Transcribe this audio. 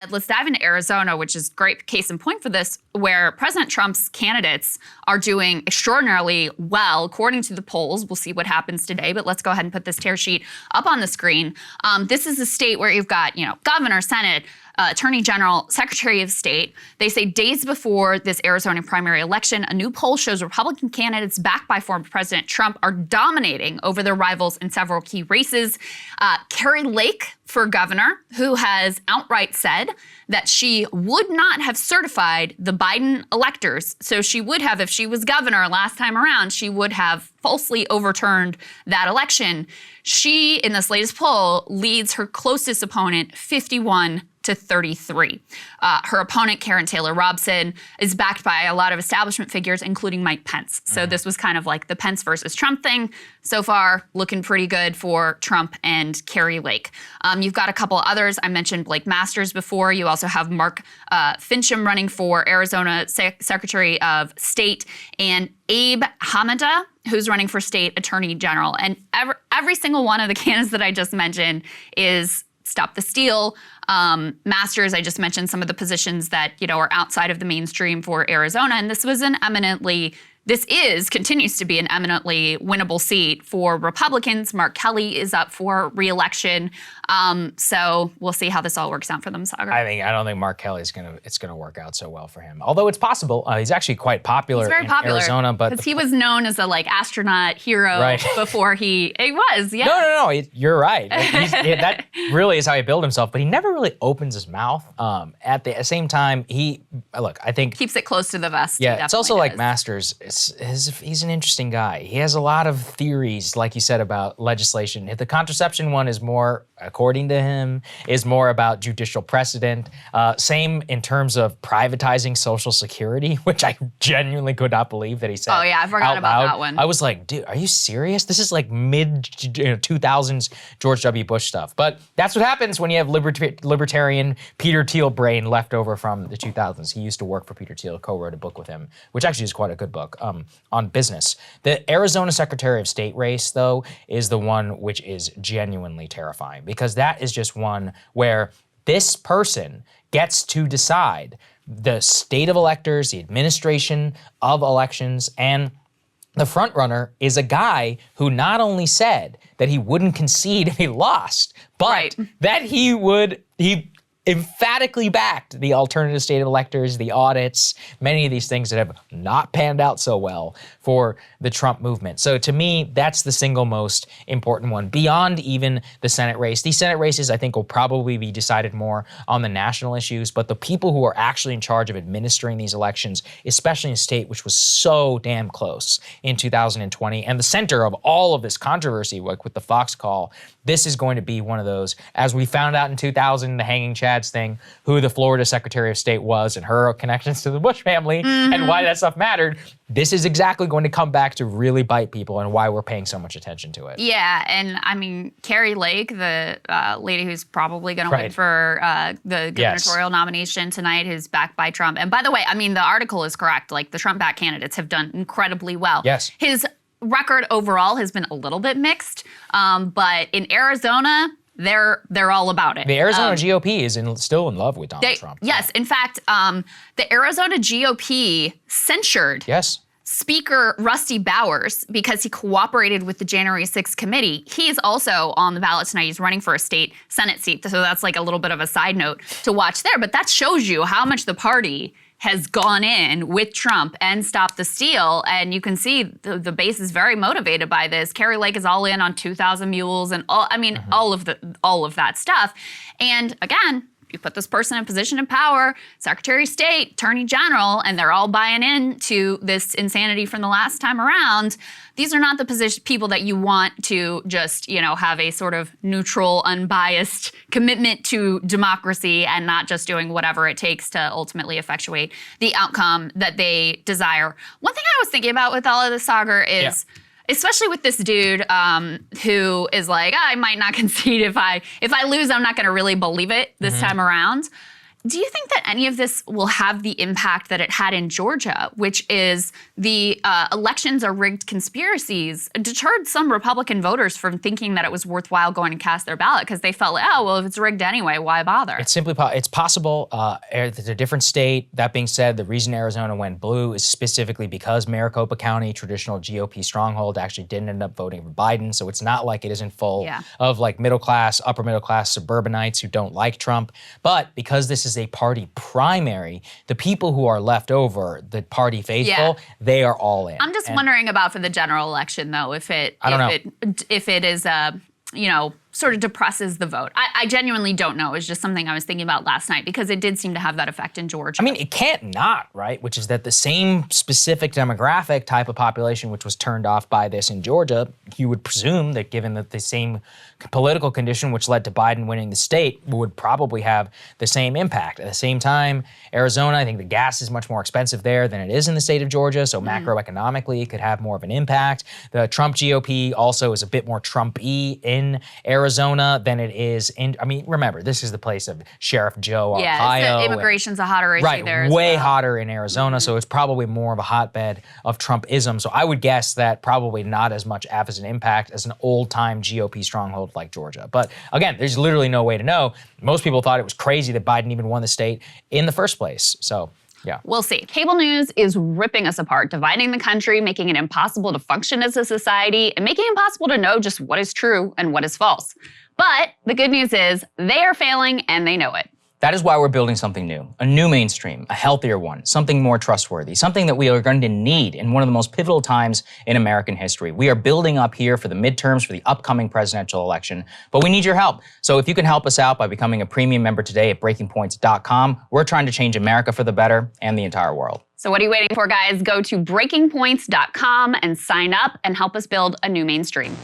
Let's dive into Arizona, which is great case in point for this, where President Trump's candidates are doing extraordinarily well, according to the polls. We'll see what happens today, but let's go ahead and put this tear sheet up on the screen. This is a state where you've got, governor, Senate, Attorney General, Secretary of State. They say days before this Arizona primary election, a new poll shows Republican candidates backed by former President Trump are dominating over their rivals in several key races. Kari Lake for governor, who has outright said that she would not have certified the Biden electors. So she would have, if she was governor last time around, she would have falsely overturned that election. She, in this latest poll, leads her closest opponent 51-33. Her opponent, Karen Taylor Robson, is backed by a lot of establishment figures, including Mike Pence. So this was kind of like the Pence versus Trump thing. So far, looking pretty good for Trump and Kari Lake. You've got a couple others. I mentioned Blake Masters before. You also have Mark Fincham running for Arizona Secretary of State, and Abe Hamada, who's running for State Attorney General. And every single one of the candidates that I just mentioned is Stop the Steal. Masters, I just mentioned some of the positions that, are outside of the mainstream for Arizona. And this continues to be an eminently winnable seat for Republicans. Mark Kelly is up for re-election. So we'll see how this all works out for them, Saagar. I don't think Mark Kelly it's gonna work out so well for him. Although it's possible. He's actually quite popular in Arizona, but because he was known as a astronaut hero before he was. Yeah. No. You're right. That really is how he built himself. But he never really opens his mouth. At the same time, I think keeps it close to the vest. Yeah, it's also like Masters. He's an interesting guy. He has a lot of theories, like you said, about legislation. The contraception one is more, according to him, is more about judicial precedent. Same in terms of privatizing Social Security, which I genuinely could not believe that he said. Oh yeah, I forgot about that one. I was like, dude, are you serious? This is like mid 2000s George W. Bush stuff. But that's what happens when you have libertarian Peter Thiel brain left over from the 2000s. He used to work for Peter Thiel, co-wrote a book with him, which actually is quite a good book. On business. The Arizona Secretary of State race, though, is the one which is genuinely terrifying, because that is just one where this person gets to decide the state of electors, the administration of elections, and the front runner is a guy who not only said that he wouldn't concede if he lost, but that he emphatically backed the alternative state of electors, the audits, many of these things that have not panned out so well for the Trump movement. So to me, that's the single most important one, beyond even the Senate race. These Senate races, I think, will probably be decided more on the national issues, but the people who are actually in charge of administering these elections, especially in a state which was so damn close in 2020, and the center of all of this controversy, like with the Fox call, this is going to be one of those, as we found out in 2000, the hanging Chads thing, who the Florida Secretary of State was and her connections to the Bush family and why that stuff mattered. This is exactly going to come back to really bite people and why we're paying so much attention to it. Yeah, and I mean, Kari Lake, the lady who's probably going to win for the gubernatorial nomination tonight, who's backed by Trump. And by the way, I mean, the article is correct. Like, the Trump-backed candidates have done incredibly well. Yes. His record overall has been a little bit mixed, but in Arizona, they're all about it. The Arizona GOP is still in love with Donald Trump. Yes. In fact, the Arizona GOP censured Speaker Rusty Bowers because he cooperated with the January 6th committee. He is also on the ballot tonight. He's running for a state Senate seat. So that's like a little bit of a side note to watch there. But that shows you how much the party has gone in with Trump and Stop the Steal. And you can see the base is very motivated by this. Kari Lake is all in on 2,000 mules and all of that stuff. And again, you put this person in a position of power, Secretary of State, Attorney General, and they're all buying into this insanity from the last time around. These are not the people that you want to just, have a sort of neutral, unbiased commitment to democracy and not just doing whatever it takes to ultimately effectuate the outcome that they desire. One thing I was thinking about with all of this, Saagar, is especially with this dude who is like, I might not concede if I lose, I'm not going to really believe it this time around. Do you think that any of this will have the impact that it had in Georgia, which is the elections are rigged conspiracies, deterred some Republican voters from thinking that it was worthwhile going to cast their ballot because they felt like, oh, well, if it's rigged anyway, why bother? It's simply it's possible. It's a different state. That being said, the reason Arizona went blue is specifically because Maricopa County, traditional GOP stronghold, actually didn't end up voting for Biden. So it's not like it isn't full of like middle class, upper middle class suburbanites who don't like Trump. But because this is a party primary, the people who are left over, the party faithful, they are all in. I'm just wondering about for the general election, though, if it is sort of depresses the vote. I genuinely don't know. It's just something I was thinking about last night because it did seem to have that effect in Georgia. I mean, it can't not, right? Which is that the same specific demographic type of population which was turned off by this in Georgia, you would presume that given that the same political condition which led to Biden winning the state would probably have the same impact. At the same time, Arizona, I think the gas is much more expensive there than it is in the state of Georgia, so macroeconomically it could have more of an impact. The Trump GOP also is a bit more Trump-y in Arizona than it is in, I mean, remember, this is the place of Sheriff Joe Arpaio. Yeah, immigration's a hotter issue there as well. Way hotter in Arizona, so it's probably more of a hotbed of Trumpism. So I would guess that probably not as much as an impact as an old-time GOP stronghold like Georgia. But again, there's literally no way to know. Most people thought it was crazy that Biden even won the state in the first place. So yeah. We'll see. Cable news is ripping us apart, dividing the country, making it impossible to function as a society, and making it impossible to know just what is true and what is false. But the good news is they are failing and they know it. That is why we're building something new, a new mainstream, a healthier one, something more trustworthy, something that we are going to need in one of the most pivotal times in American history. We are building up here for the midterms, for the upcoming presidential election, but we need your help. So if you can help us out by becoming a premium member today at breakingpoints.com, we're trying to change America for the better and the entire world. So what are you waiting for, guys? Go to breakingpoints.com and sign up and help us build a new mainstream.